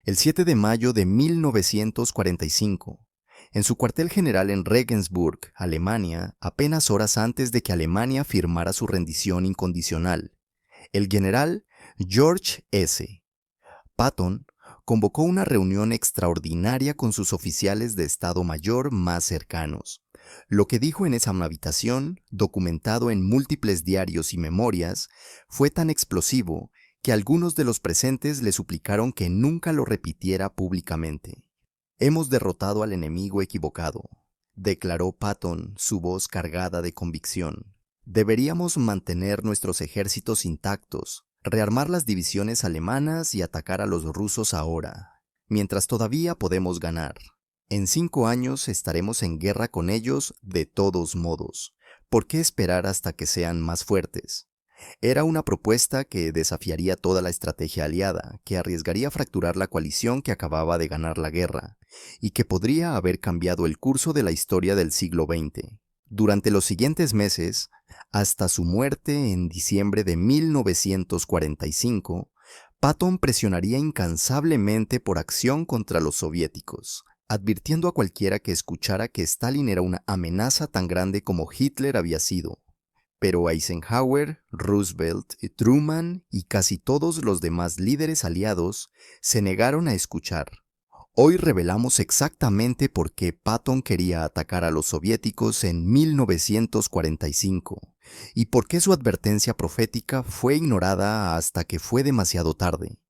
El 7 de mayo de 1945, en su cuartel general en Regensburg, Alemania, apenas horas antes de que Alemania firmara su rendición incondicional, el general George S. Patton convocó una reunión extraordinaria con sus oficiales de Estado Mayor más cercanos. Lo que dijo en esa habitación, documentado en múltiples diarios y memorias, fue tan explosivo que algunos de los presentes le suplicaron que nunca lo repitiera públicamente. Hemos derrotado al enemigo equivocado, declaró Patton, su voz cargada de convicción. Deberíamos mantener nuestros ejércitos intactos, rearmar las divisiones alemanas y atacar a los rusos ahora, mientras todavía podemos ganar. En 5 años estaremos en guerra con ellos de todos modos. ¿Por qué esperar hasta que sean más fuertes? Era una propuesta que desafiaría toda la estrategia aliada, que arriesgaría fracturar la coalición que acababa de ganar la guerra, y que podría haber cambiado el curso de la historia del siglo XX. Durante los siguientes meses, hasta su muerte en diciembre de 1945, Patton presionaría incansablemente por acción contra los soviéticos, advirtiendo a cualquiera que escuchara que Stalin era una amenaza tan grande como Hitler había sido. Pero Eisenhower, Roosevelt, Truman y casi todos los demás líderes aliados se negaron a escuchar. Hoy revelamos exactamente por qué Patton quería atacar a los soviéticos en 1945 y por qué su advertencia profética fue ignorada hasta que fue demasiado tarde.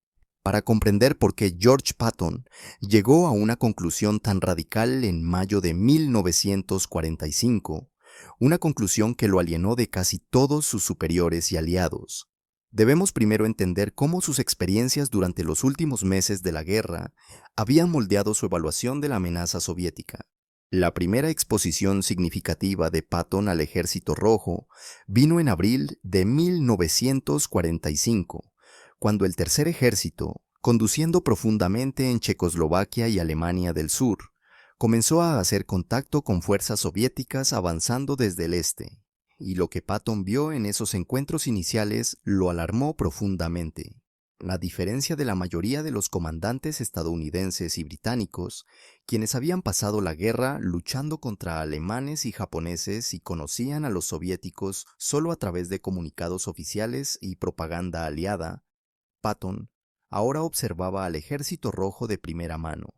Para comprender por qué George Patton llegó a una conclusión tan radical en mayo de 1945, una conclusión que lo alienó de casi todos sus superiores y aliados. Debemos primero entender cómo sus experiencias durante los últimos meses de la guerra habían moldeado su evaluación de la amenaza soviética. La primera exposición significativa de Patton al Ejército Rojo vino en abril de 1945, cuando el Tercer Ejército, conduciendo profundamente en Checoslovaquia y Alemania del Sur, comenzó a hacer contacto con fuerzas soviéticas avanzando desde el este, y lo que Patton vio en esos encuentros iniciales lo alarmó profundamente. A diferencia de la mayoría de los comandantes estadounidenses y británicos, quienes habían pasado la guerra luchando contra alemanes y japoneses y conocían a los soviéticos solo a través de comunicados oficiales y propaganda aliada, Patton ahora observaba al Ejército Rojo de primera mano.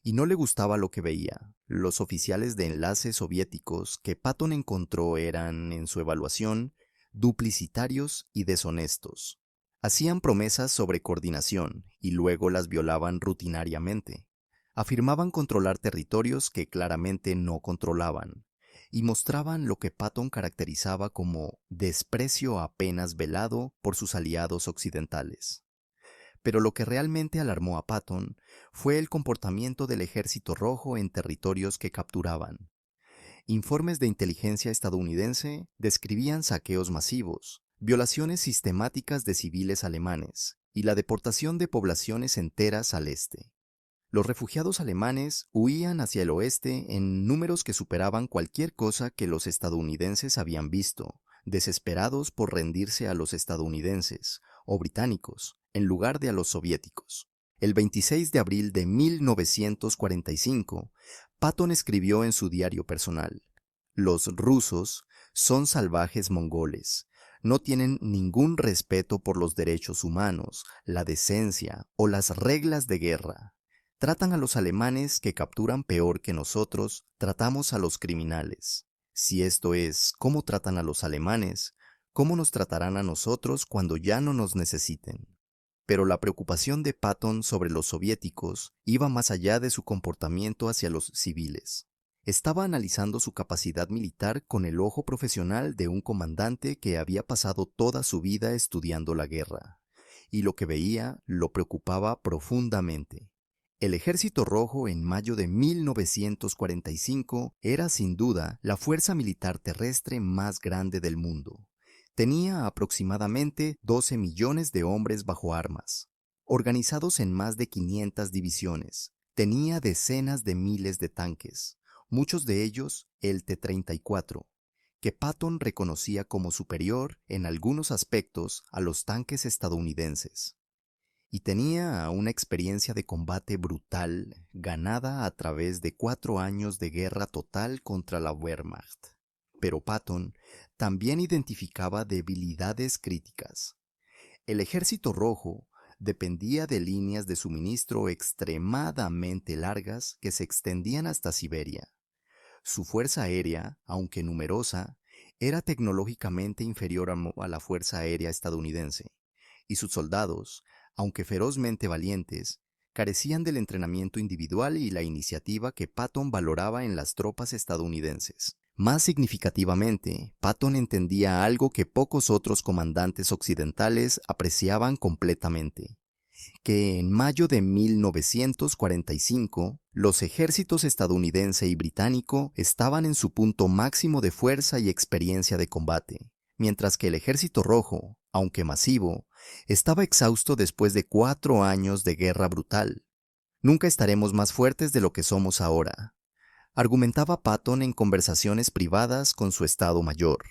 Y no le gustaba lo que veía. Los oficiales de enlace soviéticos que Patton encontró eran, en su evaluación, duplicitarios y deshonestos. Hacían promesas sobre coordinación y luego las violaban rutinariamente. Afirmaban controlar territorios que claramente no controlaban y mostraban lo que Patton caracterizaba como desprecio apenas velado por sus aliados occidentales. Pero lo que realmente alarmó a Patton fue el comportamiento del Ejército Rojo en territorios que capturaban. Informes de inteligencia estadounidense describían saqueos masivos, violaciones sistemáticas de civiles alemanes y la deportación de poblaciones enteras al este. Los refugiados alemanes huían hacia el oeste en números que superaban cualquier cosa que los estadounidenses habían visto, desesperados por rendirse a los estadounidenses o británicos en lugar de a los soviéticos. El 26 de abril de 1945, Patton escribió en su diario personal: «Los rusos son salvajes mongoles. No tienen ningún respeto por los derechos humanos, la decencia o las reglas de guerra. Tratan a los alemanes que capturan peor que nosotros tratamos a los criminales. Si esto es cómo tratan a los alemanes, ¿cómo nos tratarán a nosotros cuando ya no nos necesiten?». Pero la preocupación de Patton sobre los soviéticos iba más allá de su comportamiento hacia los civiles. Estaba analizando su capacidad militar con el ojo profesional de un comandante que había pasado toda su vida estudiando la guerra, y lo que veía lo preocupaba profundamente. El Ejército Rojo en mayo de 1945 era sin duda la fuerza militar terrestre más grande del mundo. Tenía aproximadamente 12 millones de hombres bajo armas, organizados en más de 500 divisiones. Tenía decenas de miles de tanques, muchos de ellos el T-34, que Patton reconocía como superior en algunos aspectos a los tanques estadounidenses. y tenía una experiencia de combate brutal ganada a través de 4 años de guerra total contra la Wehrmacht. Pero Patton también identificaba debilidades críticas. El Ejército Rojo dependía de líneas de suministro extremadamente largas que se extendían hasta Siberia. Su fuerza aérea, aunque numerosa, era tecnológicamente inferior a la Fuerza Aérea estadounidense, y sus soldados, aunque ferozmente valientes, carecían del entrenamiento individual y la iniciativa que Patton valoraba en las tropas estadounidenses. Más significativamente, Patton entendía algo que pocos otros comandantes occidentales apreciaban completamente: que en mayo de 1945 los ejércitos estadounidense y británico estaban en su punto máximo de fuerza y experiencia de combate, mientras que el Ejército Rojo, aunque masivo, estaba exhausto después de 4 años de guerra brutal. Nunca estaremos más fuertes de lo que somos ahora, argumentaba Patton en conversaciones privadas con su Estado Mayor.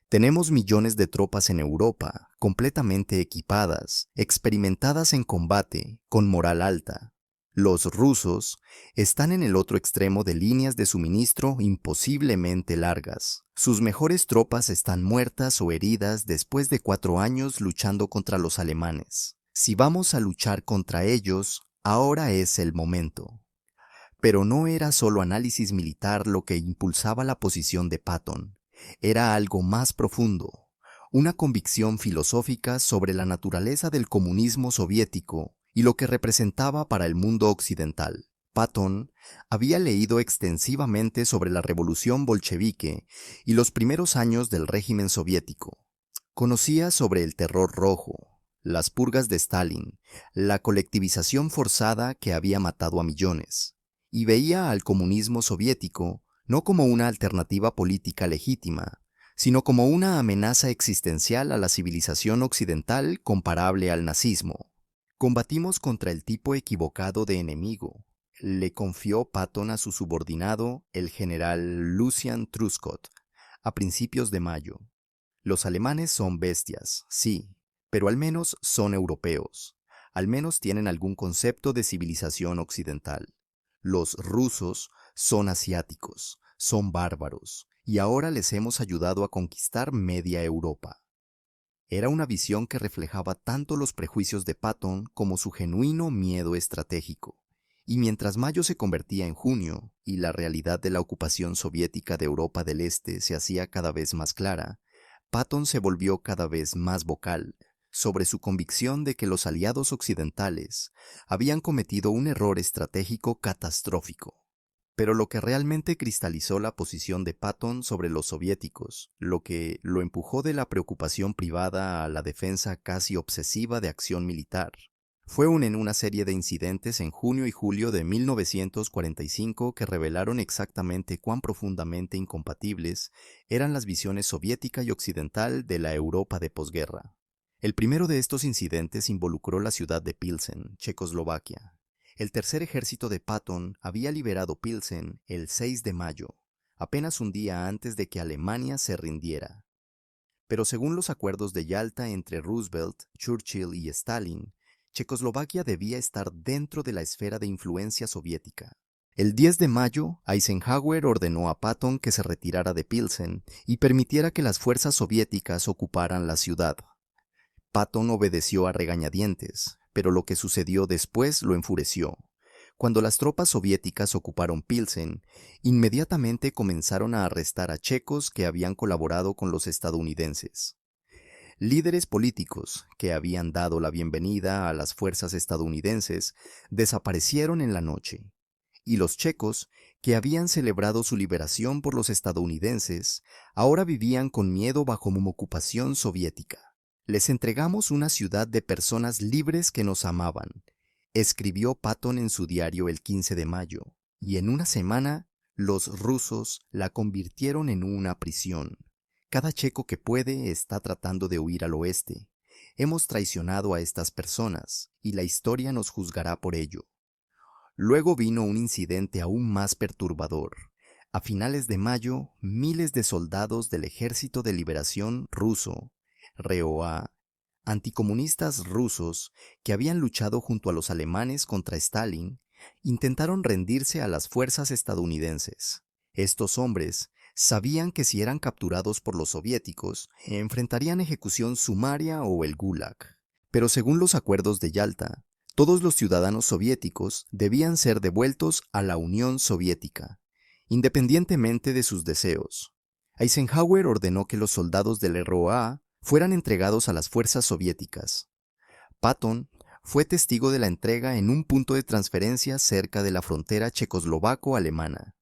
Tenemos millones de tropas en Europa, completamente equipadas, experimentadas en combate, con moral alta. Los rusos están en el otro extremo de líneas de suministro imposiblemente largas. Sus mejores tropas están muertas o heridas después de 4 años luchando contra los alemanes. Si vamos a luchar contra ellos, ahora es el momento. Pero no era solo análisis militar lo que impulsaba la posición de Patton. Era algo más profundo, una convicción filosófica sobre la naturaleza del comunismo soviético y lo que representaba para el mundo occidental. Patton había leído extensivamente sobre la revolución bolchevique y los primeros años del régimen soviético. Conocía sobre el terror rojo, las purgas de Stalin, la colectivización forzada que había matado a millones, y veía al comunismo soviético no como una alternativa política legítima, sino como una amenaza existencial a la civilización occidental comparable al nazismo. Combatimos contra el tipo equivocado de enemigo, le confió Patton a su subordinado, el general Lucian Truscott, a principios de mayo. Los alemanes son bestias, sí, pero al menos son europeos. Al menos tienen algún concepto de civilización occidental. Los rusos son asiáticos, son bárbaros, y ahora les hemos ayudado a conquistar media Europa. Era una visión que reflejaba tanto los prejuicios de Patton como su genuino miedo estratégico. Y mientras mayo se convertía en junio y la realidad de la ocupación soviética de Europa del Este se hacía cada vez más clara, Patton se volvió cada vez más vocal sobre su convicción de que los aliados occidentales habían cometido un error estratégico catastrófico. Pero lo que realmente cristalizó la posición de Patton sobre los soviéticos, lo que lo empujó de la preocupación privada a la defensa casi obsesiva de acción militar, fue en una serie de incidentes en junio y julio de 1945 que revelaron exactamente cuán profundamente incompatibles eran las visiones soviética y occidental de la Europa de posguerra. El primero de estos incidentes involucró la ciudad de Pilsen, Checoslovaquia. El tercer ejército de Patton había liberado Pilsen el 6 de mayo, apenas un día antes de que Alemania se rindiera. Pero según los acuerdos de Yalta entre Roosevelt, Churchill y Stalin, Checoslovaquia debía estar dentro de la esfera de influencia soviética. El 10 de mayo, Eisenhower ordenó a Patton que se retirara de Pilsen y permitiera que las fuerzas soviéticas ocuparan la ciudad. Patton obedeció a regañadientes, pero lo que sucedió después lo enfureció. Cuando las tropas soviéticas ocuparon Pilsen, inmediatamente comenzaron a arrestar a checos que habían colaborado con los estadounidenses. Líderes políticos que habían dado la bienvenida a las fuerzas estadounidenses desaparecieron en la noche, y los checos, que habían celebrado su liberación por los estadounidenses, ahora vivían con miedo bajo ocupación soviética. Les entregamos una ciudad de personas libres que nos amaban, escribió Patton en su diario el 15 de mayo, y en una semana los rusos la convirtieron en una prisión. Cada checo que puede está tratando de huir al oeste. Hemos traicionado a estas personas, y la historia nos juzgará por ello. Luego vino un incidente aún más perturbador. A finales de mayo, miles de soldados del Ejército de Liberación ruso, ROA, Anticomunistas rusos que habían luchado junto a los alemanes contra Stalin intentaron rendirse a las fuerzas estadounidenses. Estos hombres sabían que si eran capturados por los soviéticos, enfrentarían ejecución sumaria o el Gulag. Pero según los acuerdos de Yalta, todos los ciudadanos soviéticos debían ser devueltos a la Unión Soviética, independientemente de sus deseos. Eisenhower ordenó que los soldados del ROA fueran entregados a las fuerzas soviéticas. Patton fue testigo de la entrega en un punto de transferencia cerca de la frontera checoslovaco-alemana.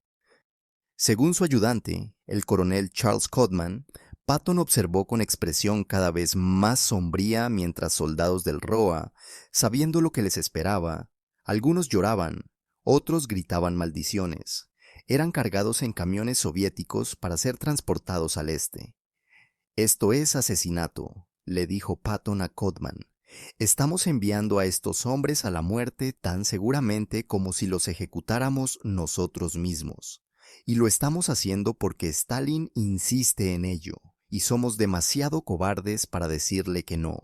Según su ayudante, el coronel Charles Codman, Patton observó con expresión cada vez más sombría mientras soldados del ROA, sabiendo lo que les esperaba, algunos lloraban, otros gritaban maldiciones, eran cargados en camiones soviéticos para ser transportados al este. «Esto es asesinato», le dijo Patton a Codman. «Estamos enviando a estos hombres a la muerte tan seguramente como si los ejecutáramos nosotros mismos. Y lo estamos haciendo porque Stalin insiste en ello, y somos demasiado cobardes para decirle que no».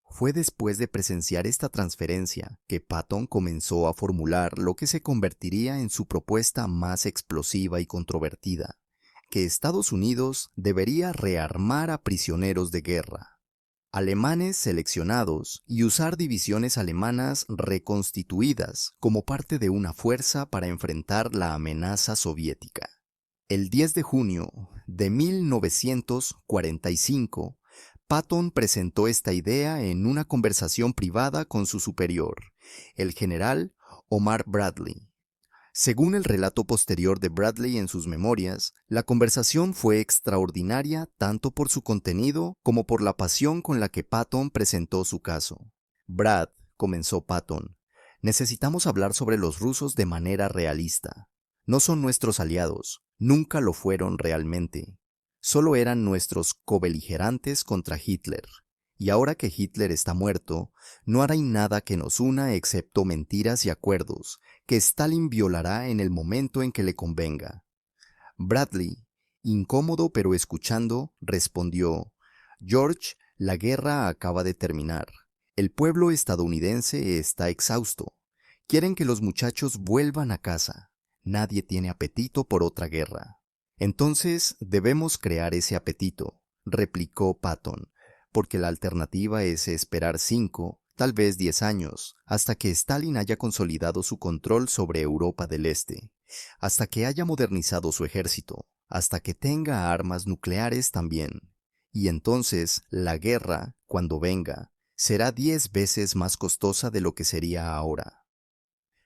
Fue después de presenciar esta transferencia que Patton comenzó a formular lo que se convertiría en su propuesta más explosiva y controvertida, que Estados Unidos debería rearmar a prisioneros de guerra, alemanes seleccionados, y usar divisiones alemanas reconstituidas como parte de una fuerza para enfrentar la amenaza soviética. El 10 de junio de 1945, Patton presentó esta idea en una conversación privada con su superior, el general Omar Bradley. Según el relato posterior de Bradley en sus memorias, la conversación fue extraordinaria tanto por su contenido como por la pasión con la que Patton presentó su caso. «Brad», comenzó Patton, «necesitamos hablar sobre los rusos de manera realista. No son nuestros aliados, nunca lo fueron realmente. Solo eran nuestros cobeligerantes contra Hitler. Y ahora que Hitler está muerto, no hará nada que nos una excepto mentiras y acuerdos que Stalin violará en el momento en que le convenga». Bradley, incómodo pero escuchando, respondió: «George, la guerra acaba de terminar. El pueblo estadounidense está exhausto. Quieren que los muchachos vuelvan a casa. Nadie tiene apetito por otra guerra». «Entonces debemos crear ese apetito», replicó Patton, «porque la alternativa es esperar 5, tal vez 10 años, hasta que Stalin haya consolidado su control sobre Europa del Este, hasta que haya modernizado su ejército, hasta que tenga armas nucleares también. Y entonces la guerra, cuando venga, será 10 veces más costosa de lo que sería ahora».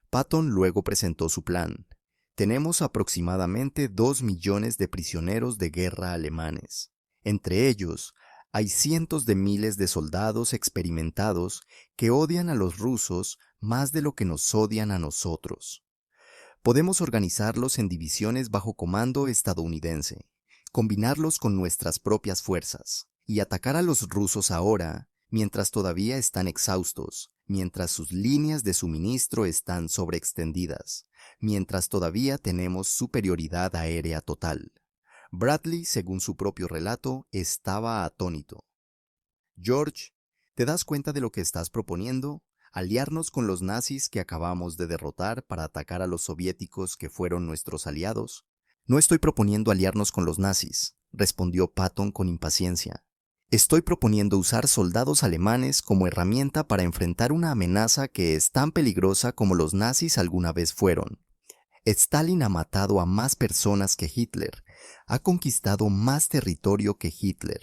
Patton luego presentó su plan. «Tenemos aproximadamente 2 millones de prisioneros de guerra alemanes. Entre ellos, hay cientos de miles de soldados experimentados que odian a los rusos más de lo que nos odian a nosotros. Podemos organizarlos en divisiones bajo comando estadounidense, combinarlos con nuestras propias fuerzas y atacar a los rusos ahora, mientras todavía están exhaustos, mientras sus líneas de suministro están sobreextendidas, mientras todavía tenemos superioridad aérea total». Bradley, según su propio relato, estaba atónito. «George, ¿te das cuenta de lo que estás proponiendo? ¿Aliarnos con los nazis que acabamos de derrotar para atacar a los soviéticos que fueron nuestros aliados?» «No estoy proponiendo aliarnos con los nazis», respondió Patton con impaciencia. «Estoy proponiendo usar soldados alemanes como herramienta para enfrentar una amenaza que es tan peligrosa como los nazis alguna vez fueron. Stalin ha matado a más personas que Hitler, ha conquistado más territorio que Hitler,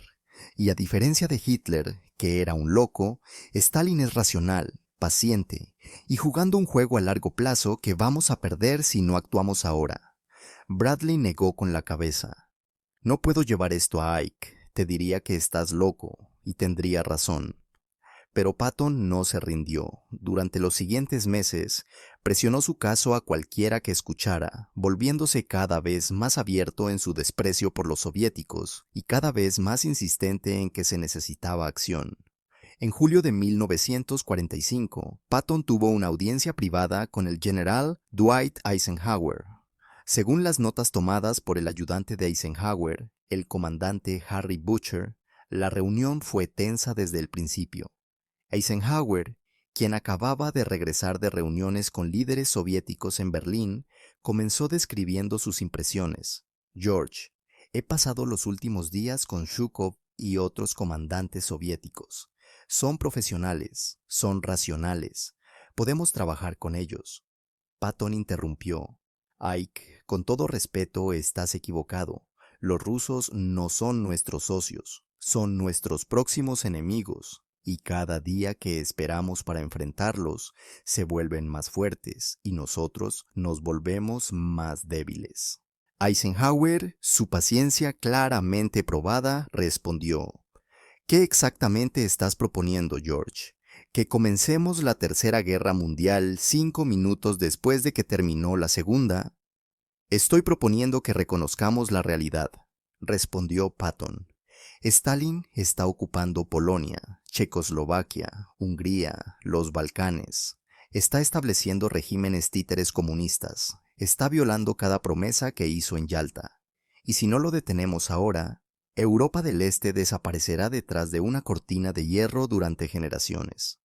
y a diferencia de Hitler, que era un loco, Stalin es racional, paciente, y jugando un juego a largo plazo que vamos a perder si no actuamos ahora». Bradley negó con la cabeza. «No puedo llevar esto a Ike, te diría que estás loco, y tendría razón». Pero Patton no se rindió. Durante los siguientes meses, presionó su caso a cualquiera que escuchara, volviéndose cada vez más abierto en su desprecio por los soviéticos y cada vez más insistente en que se necesitaba acción. En julio de 1945, Patton tuvo una audiencia privada con el general Dwight Eisenhower. Según las notas tomadas por el ayudante de Eisenhower, el comandante Harry Butcher, la reunión fue tensa desde el principio. Eisenhower, quien acababa de regresar de reuniones con líderes soviéticos en Berlín, comenzó describiendo sus impresiones. George, he pasado los últimos días con Zhukov y otros comandantes soviéticos. Son profesionales, son racionales. Podemos trabajar con ellos. Patton interrumpió. Ike, con todo respeto, estás equivocado. Los rusos no son nuestros socios, son nuestros próximos enemigos, y cada día que esperamos para enfrentarlos, se vuelven más fuertes y nosotros nos volvemos más débiles. Eisenhower, su paciencia claramente probada, respondió: ¿Qué exactamente estás proponiendo, George? ¿Que comencemos la Tercera Guerra Mundial 5 minutos después de que terminó la Segunda? Estoy proponiendo que reconozcamos la realidad, respondió Patton. Stalin está ocupando Polonia, Checoslovaquia, Hungría, los Balcanes. Está estableciendo regímenes títeres comunistas. Está violando cada promesa que hizo en Yalta. Y si no lo detenemos ahora, Europa del Este desaparecerá detrás de una cortina de hierro durante generaciones.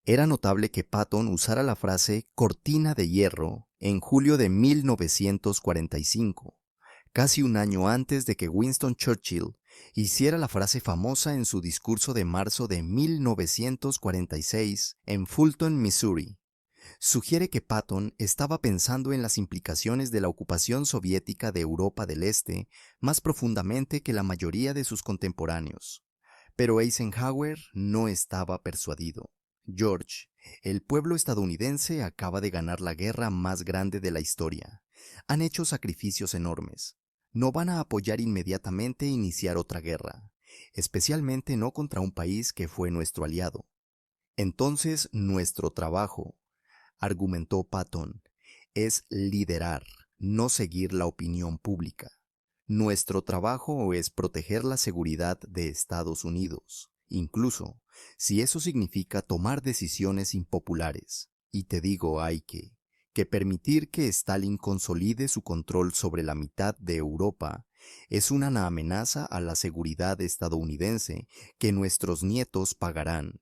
Era notable que Patton usara la frase cortina de hierro en julio de 1945, casi un año antes de que Winston Churchill hiciera la frase famosa en su discurso de marzo de 1946 en Fulton, Missouri. Sugiere que Patton estaba pensando en las implicaciones de la ocupación soviética de Europa del Este más profundamente que la mayoría de sus contemporáneos. Pero Eisenhower no estaba persuadido. George, el pueblo estadounidense acaba de ganar la guerra más grande de la historia. Han hecho sacrificios enormes. No van a apoyar inmediatamente iniciar otra guerra, especialmente no contra un país que fue nuestro aliado. Entonces, nuestro trabajo, argumentó Patton, es liderar, no seguir la opinión pública. Nuestro trabajo es proteger la seguridad de Estados Unidos, incluso si eso significa tomar decisiones impopulares. Y te digo, Ike, que permitir que Stalin consolide su control sobre la mitad de Europa es una amenaza a la seguridad estadounidense que nuestros nietos pagarán.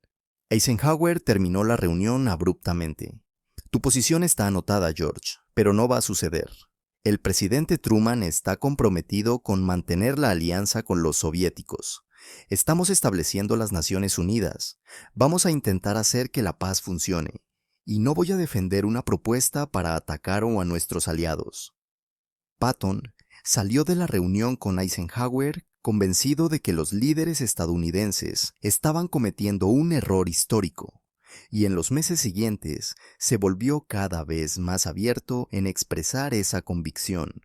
Eisenhower terminó la reunión abruptamente. Tu posición está anotada, George, pero no va a suceder. El presidente Truman está comprometido con mantener la alianza con los soviéticos. Estamos estableciendo las Naciones Unidas. Vamos a intentar hacer que la paz funcione. Y no voy a defender una propuesta para atacar a nuestros aliados. Patton salió de la reunión con Eisenhower convencido de que los líderes estadounidenses estaban cometiendo un error histórico, y en los meses siguientes se volvió cada vez más abierto en expresar esa convicción.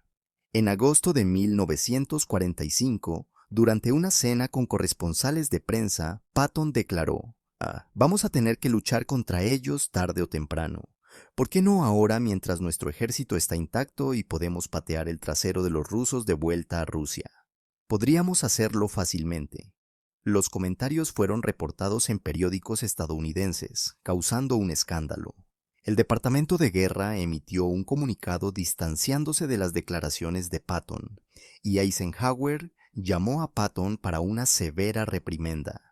En agosto de 1945, durante una cena con corresponsales de prensa, Patton declaró: vamos a tener que luchar contra ellos tarde o temprano. ¿Por qué no ahora mientras nuestro ejército está intacto y podemos patear el trasero de los rusos de vuelta a Rusia? Podríamos hacerlo fácilmente. Los comentarios fueron reportados en periódicos estadounidenses, causando un escándalo. El Departamento de Guerra emitió un comunicado distanciándose de las declaraciones de Patton, y Eisenhower llamó a Patton para una severa reprimenda.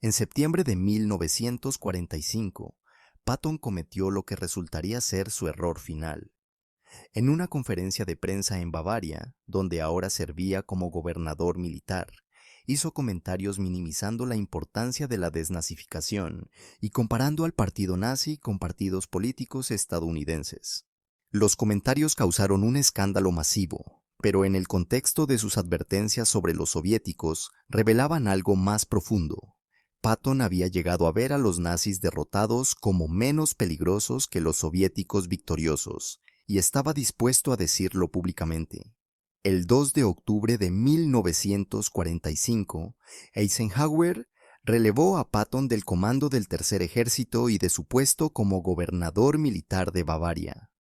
En septiembre de 1945, Patton cometió lo que resultaría ser su error final. En una conferencia de prensa en Bavaria, donde ahora servía como gobernador militar, hizo comentarios minimizando la importancia de la desnazificación y comparando al partido nazi con partidos políticos estadounidenses. Los comentarios causaron un escándalo masivo, pero en el contexto de sus advertencias sobre los soviéticos revelaban algo más profundo. Patton había llegado a ver a los nazis derrotados como menos peligrosos que los soviéticos victoriosos, y estaba dispuesto a decirlo públicamente. El 2 de octubre de 1945, Eisenhower relevó a Patton del comando del Tercer Ejército y de su puesto como gobernador militar de Bavaria.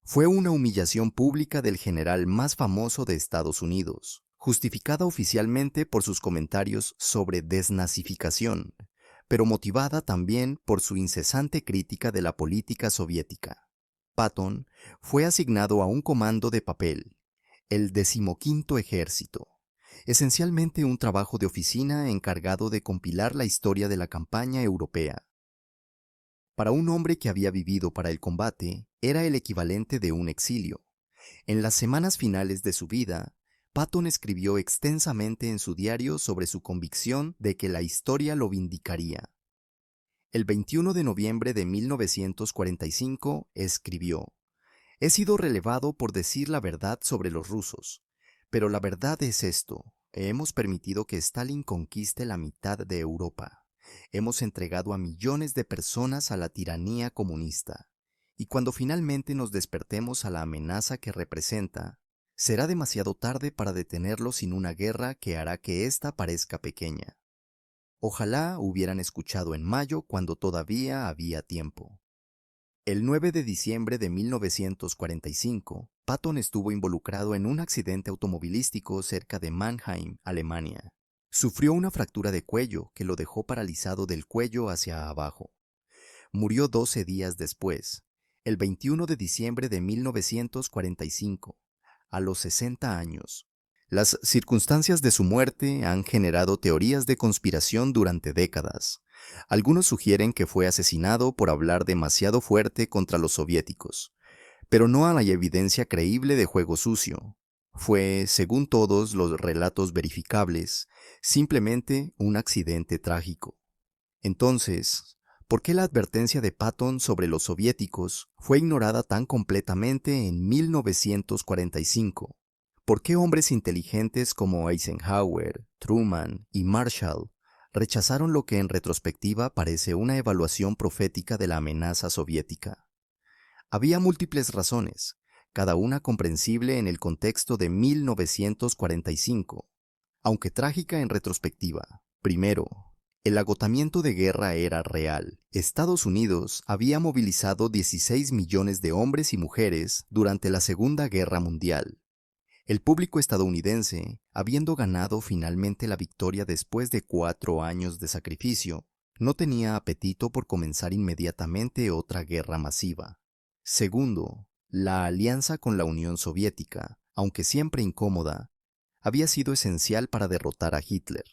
Fue una humillación pública del general más famoso de Estados Unidos, justificada oficialmente por sus comentarios sobre desnazificación, pero motivada también por su incesante crítica de la política soviética. Patton fue asignado a un comando de papel, el 15º Ejército, esencialmente un trabajo de oficina encargado de compilar la historia de la campaña europea. Para un hombre que había vivido para el combate, era el equivalente de un exilio. En las semanas finales de su vida, Patton escribió extensamente en su diario sobre su convicción de que la historia lo vindicaría. El 21 de noviembre de 1945 escribió: "He sido relevado por decir la verdad sobre los rusos, pero la verdad es esto: hemos permitido que Stalin conquiste la mitad de Europa. Hemos entregado a millones de personas a la tiranía comunista. Y cuando finalmente nos despertemos a la amenaza que representa, será demasiado tarde para detenerlo sin una guerra que hará que ésta parezca pequeña". Ojalá hubieran escuchado en mayo cuando todavía había tiempo. El 9 de diciembre de 1945, Patton estuvo involucrado en un accidente automovilístico cerca de Mannheim, Alemania. Sufrió una fractura de cuello que lo dejó paralizado del cuello hacia abajo. Murió 12 días después, el 21 de diciembre de 1945, a los 60 años. Las circunstancias de su muerte han generado teorías de conspiración durante décadas. Algunos sugieren que fue asesinado por hablar demasiado fuerte contra los soviéticos, pero no hay evidencia creíble de juego sucio. Fue, según todos los relatos verificables, simplemente un accidente trágico. Entonces, ¿por qué la advertencia de Patton sobre los soviéticos fue ignorada tan completamente en 1945? ¿Por qué hombres inteligentes como Eisenhower, Truman y Marshall rechazaron lo que en retrospectiva parece una evaluación profética de la amenaza soviética? Había múltiples razones, cada una comprensible en el contexto de 1945, aunque trágica en retrospectiva. Primero, el agotamiento de guerra era real. Estados Unidos había movilizado 16 millones de hombres y mujeres durante la Segunda Guerra Mundial. El público estadounidense, habiendo ganado finalmente la victoria después de 4 años de sacrificio, no tenía apetito por comenzar inmediatamente otra guerra masiva. Segundo, la alianza con la Unión Soviética, aunque siempre incómoda, había sido esencial para derrotar a Hitler.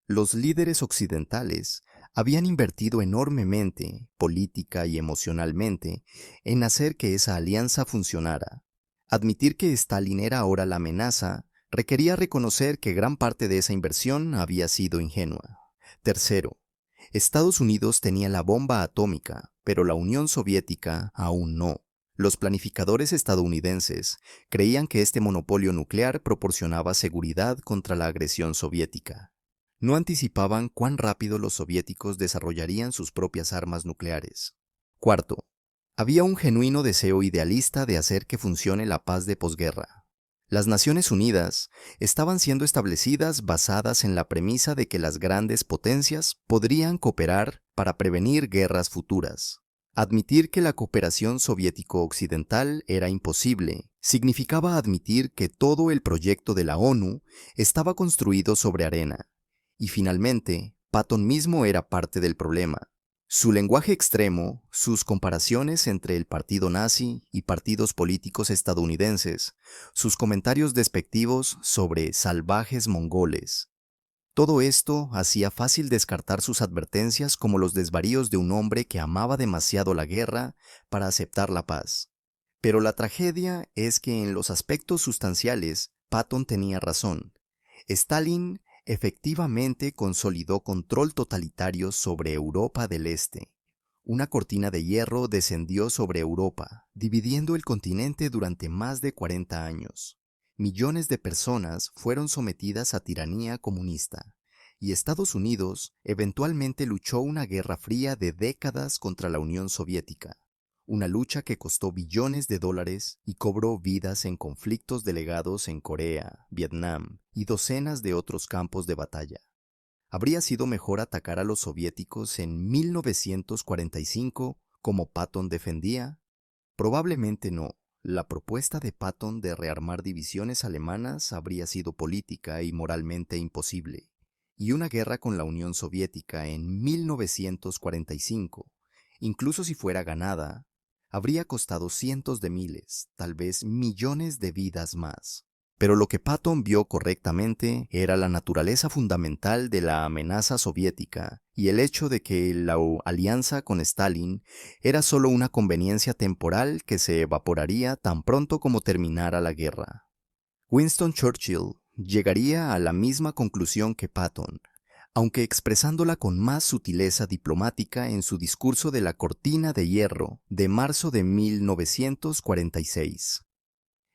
Los líderes occidentales habían invertido enormemente, política y emocionalmente, en hacer que esa alianza funcionara. Admitir que Stalin era ahora la amenaza requería reconocer que gran parte de esa inversión había sido ingenua. Tercero, Estados Unidos tenía la bomba atómica, pero la Unión Soviética aún no. Los planificadores estadounidenses creían que este monopolio nuclear proporcionaba seguridad contra la agresión soviética. No anticipaban cuán rápido los soviéticos desarrollarían sus propias armas nucleares. Cuarto, había un genuino deseo idealista de hacer que funcione la paz de posguerra. Las Naciones Unidas estaban siendo establecidas basadas en la premisa de que las grandes potencias podrían cooperar para prevenir guerras futuras. Admitir que la cooperación soviético-occidental era imposible significaba admitir que todo el proyecto de la ONU estaba construido sobre arena. Y finalmente, Patton mismo era parte del problema. Su lenguaje extremo, sus comparaciones entre el partido nazi y partidos políticos estadounidenses, sus comentarios despectivos sobre salvajes mongoles. Todo esto hacía fácil descartar sus advertencias como los desvaríos de un hombre que amaba demasiado la guerra para aceptar la paz. Pero la tragedia es que en los aspectos sustanciales, Patton tenía razón. Stalin efectivamente consolidó control totalitario sobre Europa del Este. Una cortina de hierro descendió sobre Europa, dividiendo el continente durante más de 40 años. Millones de personas fueron sometidas a tiranía comunista, y Estados Unidos eventualmente luchó una guerra fría de décadas contra la Unión Soviética. Una lucha que costó billones de dólares y cobró vidas en conflictos delegados en Corea, Vietnam y docenas de otros campos de batalla. ¿Habría sido mejor atacar a los soviéticos en 1945 como Patton defendía? Probablemente no. La propuesta de Patton de rearmar divisiones alemanas habría sido política y moralmente imposible. Y una guerra con la Unión Soviética en 1945, incluso si fuera ganada, habría costado cientos de miles, tal vez millones de vidas más. Pero lo que Patton vio correctamente era la naturaleza fundamental de la amenaza soviética y el hecho de que la alianza con Stalin era solo una conveniencia temporal que se evaporaría tan pronto como terminara la guerra. Winston Churchill llegaría a la misma conclusión que Patton, aunque expresándola con más sutileza diplomática en su discurso de la Cortina de Hierro de marzo de 1946.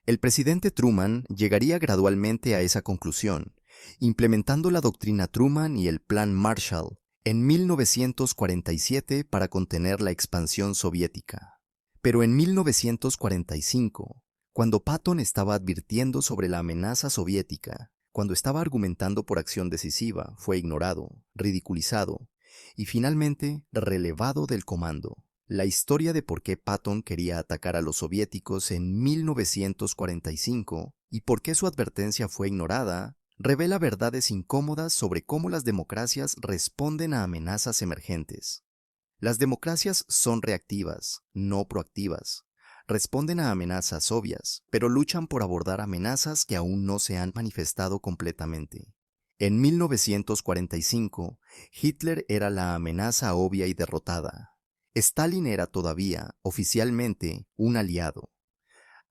El presidente Truman llegaría gradualmente a esa conclusión, implementando la doctrina Truman y el Plan Marshall en 1947 para contener la expansión soviética. Pero en 1945, cuando Patton estaba advirtiendo sobre la amenaza soviética, cuando estaba argumentando por acción decisiva, fue ignorado, ridiculizado y finalmente relevado del comando. La historia de por qué Patton quería atacar a los soviéticos en 1945 y por qué su advertencia fue ignorada revela verdades incómodas sobre cómo las democracias responden a amenazas emergentes. Las democracias son reactivas, no proactivas. Responden a amenazas obvias, pero luchan por abordar amenazas que aún no se han manifestado completamente. En 1945, Hitler era la amenaza obvia y derrotada. Stalin era todavía, oficialmente, un aliado.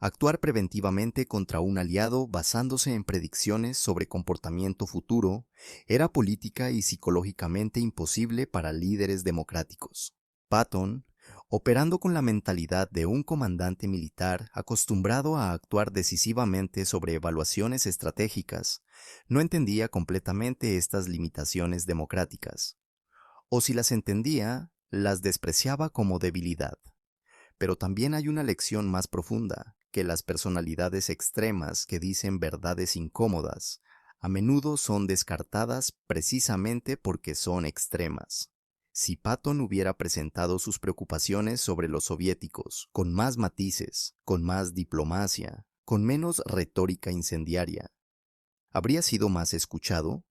Actuar preventivamente contra un aliado basándose en predicciones sobre comportamiento futuro era política y psicológicamente imposible para líderes democráticos. Patton, operando con la mentalidad de un comandante militar acostumbrado a actuar decisivamente sobre evaluaciones estratégicas, no entendía completamente estas limitaciones democráticas. O si las entendía, las despreciaba como debilidad. Pero también hay una lección más profunda, que las personalidades extremas que dicen verdades incómodas, a menudo son descartadas precisamente porque son extremas. Si Patton hubiera presentado sus preocupaciones sobre los soviéticos con más matices, con más diplomacia, con menos retórica incendiaria, ¿habría sido más escuchado?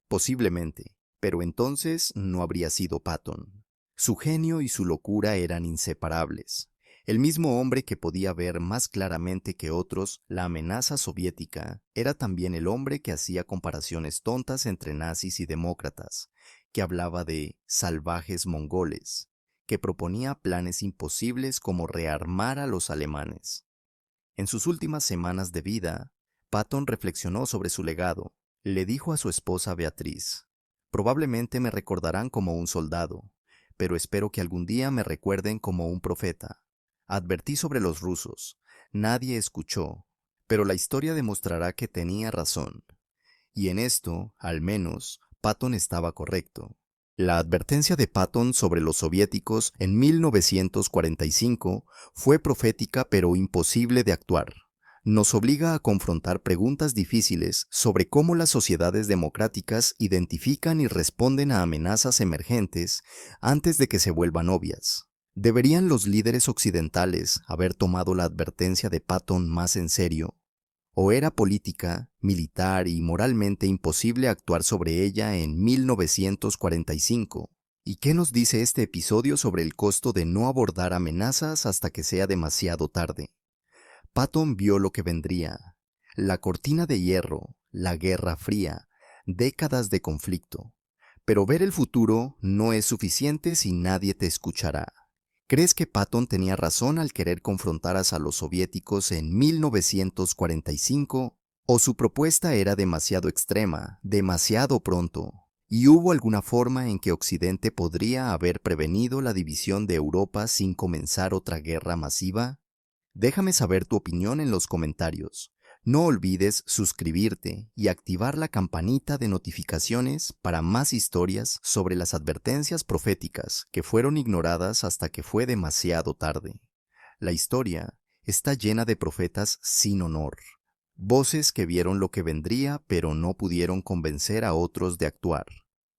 Posiblemente, pero entonces no habría sido Patton. Su genio y su locura eran inseparables. El mismo hombre que podía ver más claramente que otros la amenaza soviética era también el hombre que hacía comparaciones tontas entre nazis y demócratas, que hablaba de salvajes mongoles, que proponía planes imposibles como rearmar a los alemanes. En sus últimas semanas de vida, Patton reflexionó sobre su legado. Le dijo a su esposa Beatriz: «Probablemente me recordarán como un soldado, pero espero que algún día me recuerden como un profeta. Advertí sobre los rusos. Nadie escuchó, pero la historia demostrará que tenía razón». Y en esto, al menos, Patton estaba correcto. La advertencia de Patton sobre los soviéticos en 1945 fue profética pero imposible de actuar. Nos obliga a confrontar preguntas difíciles sobre cómo las sociedades democráticas identifican y responden a amenazas emergentes antes de que se vuelvan obvias. ¿Deberían los líderes occidentales haber tomado la advertencia de Patton más en serio? ¿O era política, militar y moralmente imposible actuar sobre ella en 1945? ¿Y qué nos dice este episodio sobre el costo de no abordar amenazas hasta que sea demasiado tarde? Patton vio lo que vendría: la cortina de hierro, la Guerra Fría, décadas de conflicto. Pero ver el futuro no es suficiente si nadie te escuchará. ¿Crees que Patton tenía razón al querer confrontar a los soviéticos en 1945? ¿O su propuesta era demasiado extrema, demasiado pronto? ¿Y hubo alguna forma en que Occidente podría haber prevenido la división de Europa sin comenzar otra guerra masiva? Déjame saber tu opinión en los comentarios. No olvides suscribirte y activar la campanita de notificaciones para más historias sobre las advertencias proféticas que fueron ignoradas hasta que fue demasiado tarde. La historia está llena de profetas sin honor, voces que vieron lo que vendría pero no pudieron convencer a otros de actuar.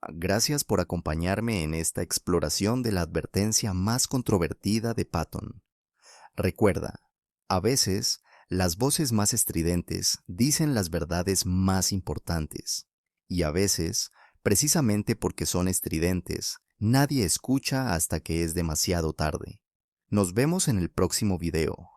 Gracias por acompañarme en esta exploración de la advertencia más controvertida de Patton. Recuerda, a veces, las voces más estridentes dicen las verdades más importantes, y a veces, precisamente porque son estridentes, nadie escucha hasta que es demasiado tarde. Nos vemos en el próximo video.